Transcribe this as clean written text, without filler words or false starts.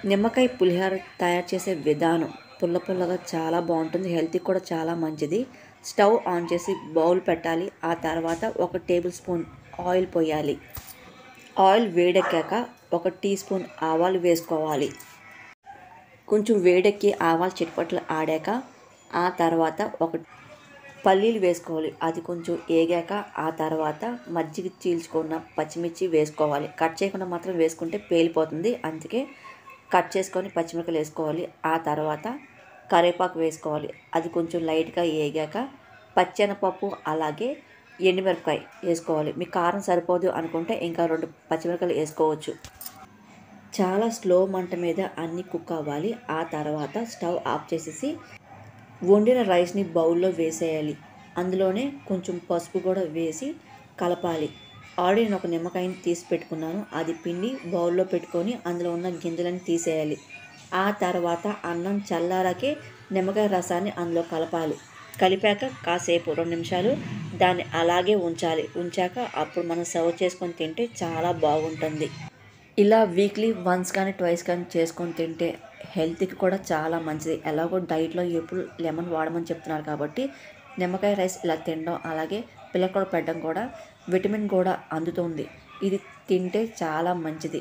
నిమ్మకాయ పులిహోర తయారు చేసే విధానం పుల్ల పుల్లగా చాలా బాగుంటుంది. హెల్త్కి కూడా చాలా మంచిది. స్టవ్ ఆన్ చేసి బౌల్ పెట్టాలి. ఆ తర్వాత 1 టేబుల్ స్పూన్ ఆయిల్ పోయాలి. ఆయిల్ వేడెక్కాక 1 టీ స్పూన్ ఆవాలు వేసుకోవాలి. కొంచెం వేడెక్కి ఆవాలు చిటపట్లు ఆడాక ఆ తర్వాత 1 పల్లీలు వేసుకోవాలి. అది కొంచెం ఏగాక ఆ తర్వాత మజ్జిగ చీల్చుకున్న పచ్చిమిర్చి వేసుకోవాలి. కట్ చేయకుండా మాత్రం వేసుకుంటే పేలిపోతుంది. అందుకే కట్ చేసుకొని పచ్చిమిరపకాయలు వేసుకోవాలి. ఆ తర్వాత కరివేపాకు వేసుకోవాలి. అది కొంచెం లైట్గా ఏగాక పచ్చెనపప్పు అలాగే ఎండుమిరపకాయ వేసుకోవాలి. మీకు కారం సరిపోదు అనుకుంటే ఇంకా 2 పచ్చిమిరపకాయలు వేసుకోవచ్చు. చాలా స్లో మంట మీద అన్నీ కుక్ అవ్వాలి. ఆ తర్వాత స్టవ్ ఆఫ్ చేసేసి వండిన రైస్ని బౌల్లో వేసేయాలి. అందులోనే కొంచెం పసుపు కూడా వేసి కలపాలి. ఆల్రెడీ నేను 1 నిమ్మకాయని తీసి పెట్టుకున్నాను. అది పిండి బౌల్లో పెట్టుకొని అందులో ఉన్న గింజలను తీసేయాలి. ఆ తర్వాత అన్నం చల్లారాకే నిమ్మకాయ రసాన్ని అందులో కలపాలి. కలిపాక కాసేపు 2 నిమిషాలు దాన్ని అలాగే ఉంచాలి. ఉంచాక అప్పుడు మనం సర్వ్ చేసుకొని తింటే చాలా బాగుంటుంది. ఇలా వీక్లీ వన్స్ కానీ ట్వైస్ కానీ చేసుకొని తింటే హెల్త్కి కూడా చాలా మంచిది. ఎలాగో డైట్లో ఎప్పుడు లెమన్ వాడమని చెప్తున్నారు కాబట్టి నిమ్మకాయ రైస్ ఇలా తినడం అలాగే పిల్లలకు కూడా పెట్టడం కూడా విటమిన్ కూడా అందుతుంది. ఇది తింటే చాలా మంచిది.